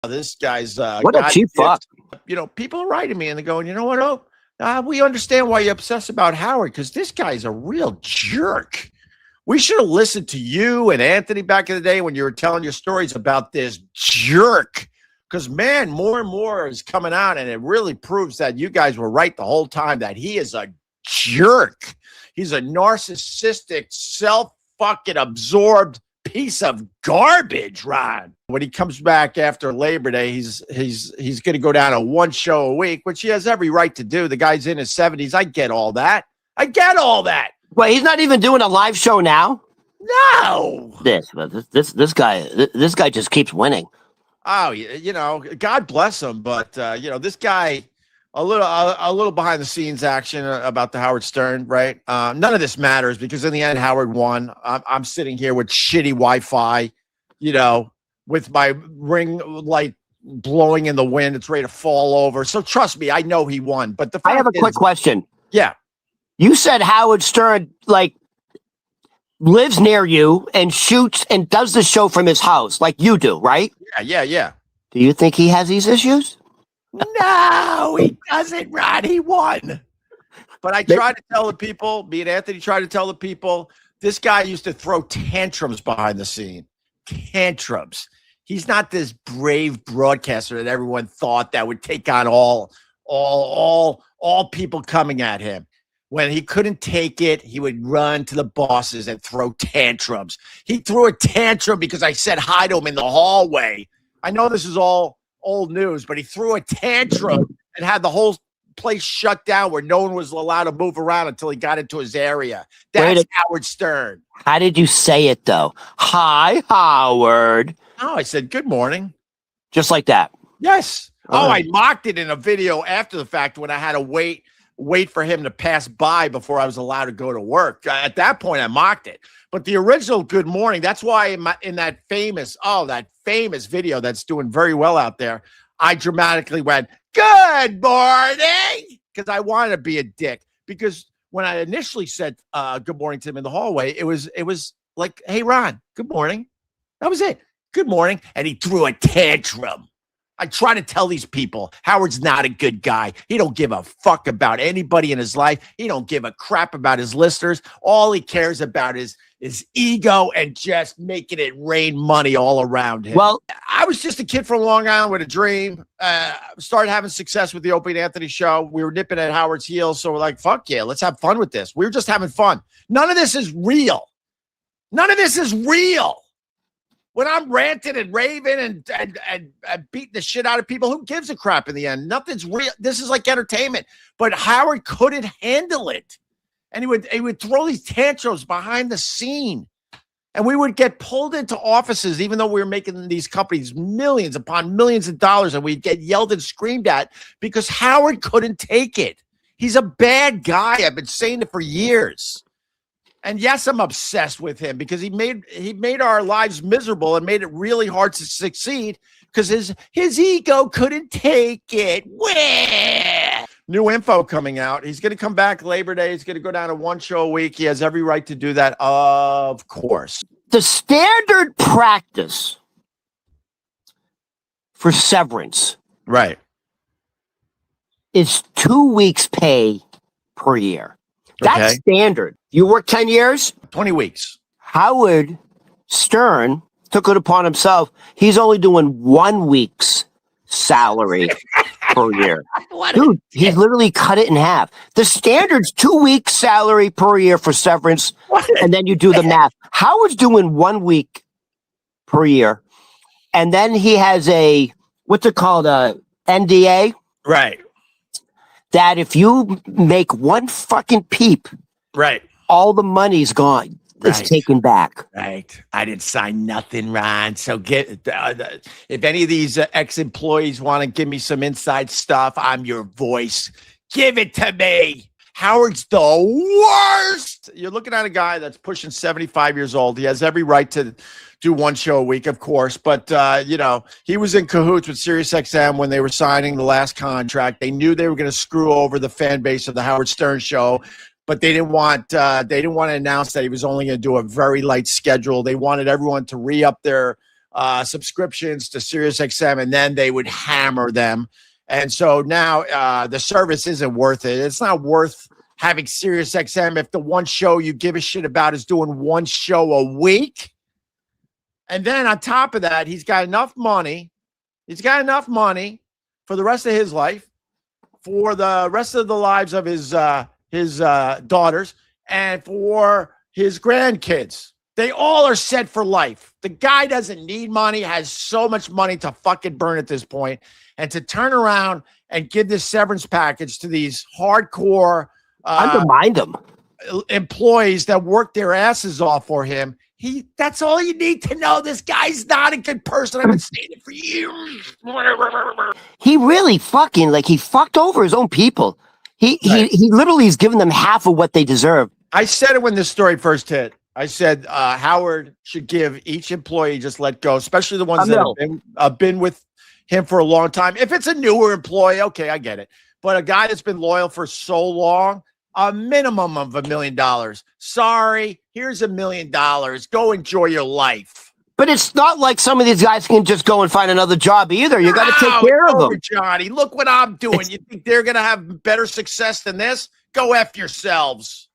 This guy's what a cheap fuck. You know, people are writing me and they're going, you know what, we understand why you obsess about Howard, because this guy's a real jerk. We should have listened to you and Anthony back in the day when you were telling your stories about this jerk. Because, man, more and more is coming out, and it really proves that you guys were right the whole time, that he is a jerk. He's a narcissistic, self-fucking absorbed piece of garbage, Ron. When he comes back after Labor Day, he's going to go down to one show a week, which he has every right to do. The guy's in his 70s. I get all that. Wait, he's not even doing a live show now? No. This guy just keeps winning. Oh, you know, God bless him, but you know, this guy, a little behind the scenes action about the Howard Stern, right? None of this matters because in the end, Howard won. I'm sitting here with shitty Wi-Fi, you know, with my ring light blowing in the wind. It's ready to fall over. So trust me, I know he won. But I have a quick question. Yeah. You said Howard Stern, like, lives near you and shoots and does the show from his house like you do, right? Yeah. Do you think he has these issues? No, he doesn't, Ron. He won. But I tried to tell the people, me and Anthony tried to tell the people, this guy used to throw tantrums behind the scene. Tantrums. He's not this brave broadcaster that everyone thought that would take on all people coming at him. When he couldn't take it, he would run to the bosses and throw tantrums. He threw a tantrum because I said hi to him in the hallway. I know this is all old news, but he threw a tantrum and had the whole place shut down where no one was allowed to move around until he got into his area. That's Howard Stern. How did you say it, though? Hi, Howard. Oh, I said, good morning. Just like that? Yes. I mocked it in a video after the fact when I had to wait for him to pass by before I was allowed to go to work. At that point, I mocked it. But the original good morning, that's why in that famous video that's doing very well out there, I dramatically went, good morning, because I wanted to be a dick. Because when I initially said good morning to him in the hallway, it was like, hey, Ron, good morning. That was it. Good morning. And he threw a tantrum. I try to tell these people, Howard's not a good guy. He don't give a fuck about anybody in his life. He don't give a crap about his listeners. All he cares about is his ego and just making it rain money all around him. Well, I was just a kid from Long Island with a dream. Started having success with the Opie and Anthony show. We were nipping at Howard's heels. So we're like, fuck yeah, let's have fun with this. We were just having fun. None of this is real. When I'm ranting and raving and beating the shit out of people, who gives a crap in the end? Nothing's real. This is like entertainment. But Howard couldn't handle it. And he would throw these tantrums behind the scene. And we would get pulled into offices, even though we were making these companies millions upon millions of dollars, and we'd get yelled and screamed at because Howard couldn't take it. He's a bad guy. I've been saying it for years. And yes, I'm obsessed with him because he made our lives miserable and made it really hard to succeed because his ego couldn't take it. Wah! New info coming out. He's going to come back Labor Day. He's going to go down to one show a week. He has every right to do that, of course. The standard practice for severance, right, is 2 weeks' pay per year. That's standard. You work 10 years? 20 weeks. Howard Stern took it upon himself. He's only doing 1 week's salary per year. Dude, he literally cut it in half. The standard's 2 weeks salary per year for severance, and then you do the math. Howard's doing 1 week per year, and then he has what's it called, a NDA? Right. That if you make one fucking peep, right, all the money's gone. It's taken back. Right. I didn't sign nothing, Ron. So if any of these ex-employees want to give me some inside stuff, I'm your voice. Give it to me. Howard's the worst. You're looking at a guy that's pushing 75 years old. He has every right to do one show a week, of course. But, you know, he was in cahoots with SiriusXM when they were signing the last contract. They knew they were going to screw over the fan base of the Howard Stern show, but they didn't want to announce that he was only going to do a very light schedule. They wanted everyone to re-up their subscriptions to SiriusXM, and then they would hammer them. And so now the service isn't worth it. It's not worth having SiriusXM if the one show you give a shit about is doing one show a week. And then on top of that, he's got enough money. He's got enough money for the rest of his life, for the rest of the lives of his daughters, and for his grandkids. They all are set for life. The guy doesn't need money, has so much money to fucking burn at this point. And to turn around and give this severance package to these hardcore undermine them employees that work their asses off for him. That's all you need to know. This guy's not a good person. I've been saying it for years. He really fucking he fucked over his own people. He literally is giving them half of what they deserve. I said it when this story first hit. I said Howard should give each employee just let go, especially the ones that have been with him for a long time. If it's a newer employee, okay, I get it. But a guy that's been loyal for so long, a minimum of $1 million. Sorry, here's $1 million. Go enjoy your life. But it's not like some of these guys can just go and find another job either. You got to take care of them. Johnny, look what I'm doing. You think they're going to have better success than this? Go F yourselves.